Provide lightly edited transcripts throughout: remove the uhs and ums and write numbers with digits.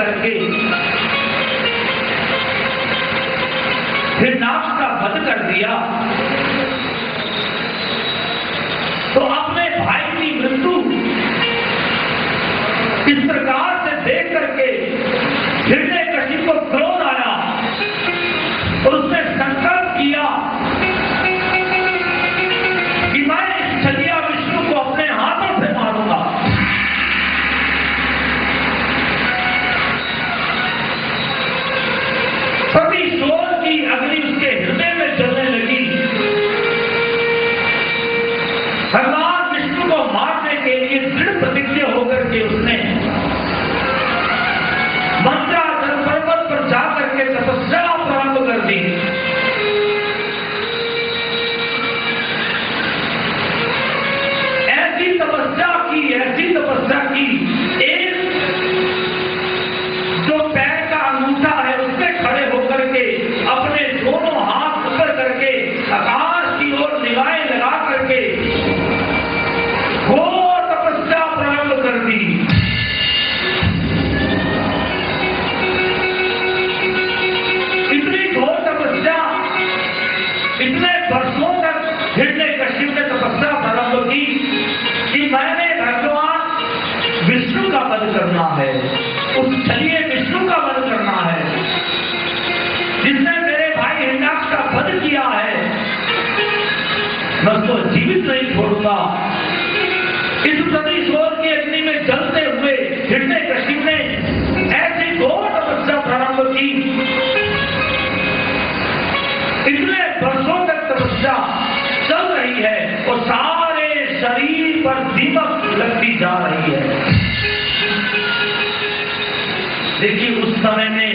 करके हिरण्याक्ष का वध कर दिया, तो अपने भाई की मृत्यु इस प्रकार से देख करके हिरण्यकशिपु को क्रोध आया और उसने संकल्प किया कि मैं इस छलिया विष्णु को अपने हाथों से मारूंगा। प्रतिशोध की अग्नि उसके हृदय में जलने लगी। भगवान विष्णु को मारने के लिए दृढ़ प्रतिज्ञा होकर के उसने मंदराचल पर्वत पर जाकर के तपस्या प्रारंभ कर दी। ऐसी तपस्या की एक जो पैर का अंगूठा है उससे खड़े होकर के अपने दोनों हाथ ऊपर करके आकाश की ओर निगाहें लगा करके घोर तपस्या प्रारंभ कर दी। इतनी घोर तपस्या, इतने वर्षों तक हिरण्यकशिपु ने तपस्या प्रारंभ की कि मैंने भगवान विष्णु का वध करना है, उस छलिए विष्णु का वध करना है जिसने मेरे भाई हिरण्याक्ष का वध किया है। मैं उसको जीवित नहीं छोड़ूंगा। इस प्रतिशोध की अग्नि में जलते हुए हिरण्यकशिपु ने ऐसी घोर तपस्या प्रारंभ की। इतने वर्षों तक तपस्या चल रही है और सारे शरीर पर दीमक लगती जा रही है। देखिए उस समय में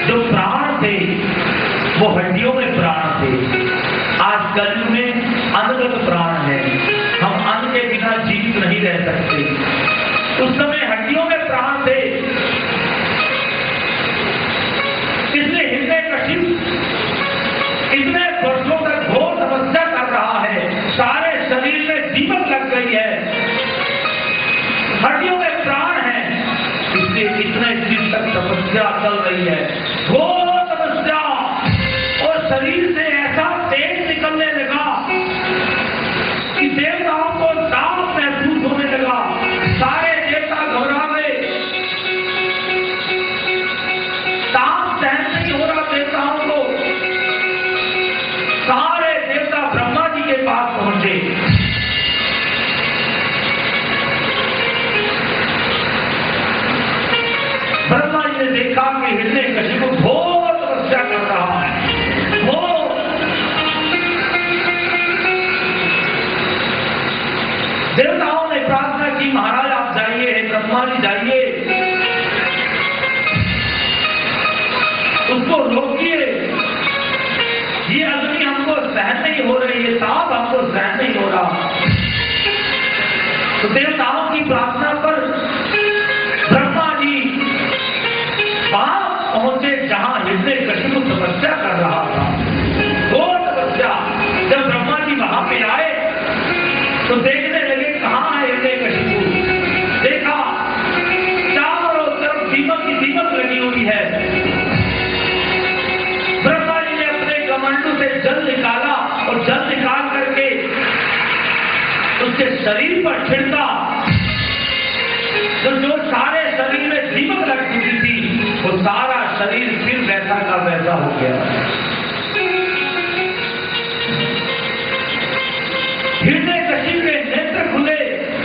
जो प्राण थे वो हड्डियों में प्राण थे। आज कलयुग में अन्नगत प्राण है, हम अन्न के बिना जीवित नहीं रह सकते। उस समय हड्डियों में प्राण थे। इसलिए हिरण्यकशिपु इतने वर्षों तक घोर तपस्या कर रहा है, सारे शरीर में दीमक लग गई है, हड्डियों में प्राण है, इसलिए इतने दिन तक तपस्या चल रही है, घोर तपस्या। और शरीर से ऐसा तेज निकलने लगा कि देवताओं को दाम महसूस होने लगा। सारे देवता घबरा गए, दाम सहन नहीं हो रहा देवताओं को। सारे देवता ब्रह्मा जी के पास पहुंचे। ब्रह्मा जी ने देखा कि हिरण्यकशिपु घोर तपस्या कर रहा है। देवताओं ने प्रार्थना की, महाराज आप जाइए, ब्रह्मा जी जाइए, उसको रोकिए, ये अग्नि हमको सहन नहीं हो रही है, ताप हमको सहन नहीं हो रहा। तो देवताओं की प्रार्थना पर ब्रह्मा जी वहां पहुंचे जहां हिरण्यकशिपु तपस्या कर रहा था, वो तपस्या। जब ब्रह्मा जी वहां पे आए तो देखने लगे कहां है हिरण्यकशिपु। देखा चारों तरफ दीमक की दीमक लगी हुई है। ब्रह्मा जी ने अपने कमंडलू से जल निकाला और जल निकाल करके उसके शरीर पर छिड़का, तो जो सारे शरीर में दीमक लग चुकी थी वो सारा शरीर फिर वैसा का वैसा हो गया। हिरण्यकशिपु के नेत्र खुले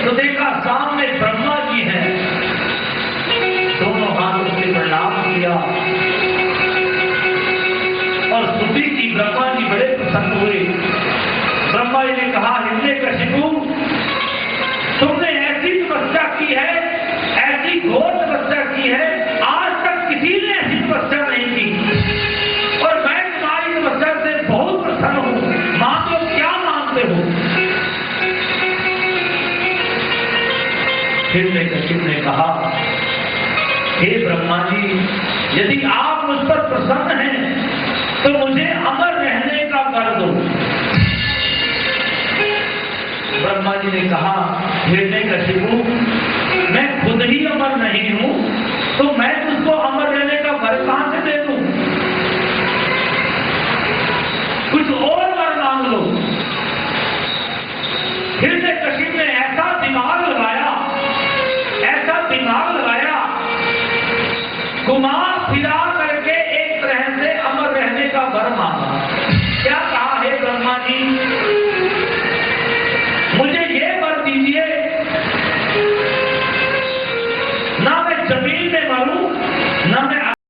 तो देखा सामने ब्रह्मा जी हैं। दोनों हाथों से प्रणाम किया और स्तुति की। ब्रह्मा जी बड़े प्रसन्न हुए। ब्रह्मा जी ने कहा, हिरण्यकशिपु तुमने ऐसी तपस्या की है, ऐसी घोर तपस्या की है, आज तक किसी ने ऐसी तपस्या नहीं की और मैं तुम्हारी तपस्या से बहुत प्रसन्न हूं। मांगो, क्या मांगते हो? हिरण्यकशिपु ने कहा, हे ब्रह्मा जी, यदि आप मुझ पर प्रसन्न हैं तो मुझे अमर रहने का कर दो। ब्रह्मा जी ने कहा, हिरण्यकशिपु मैं खुद ही अमर नहीं हूं तो मैं तुझको अमर रहने का वर कहां से दे दूं? कुछ और वर मांग लो। हिरण्यकशिप ने ऐसा दिमाग लगाया, ऐसा दिमाग लगाया, घुमा फिरा करके एक तरह से अमर रहने का वर मांगा। क्या कहा है ब्रह्मा जी?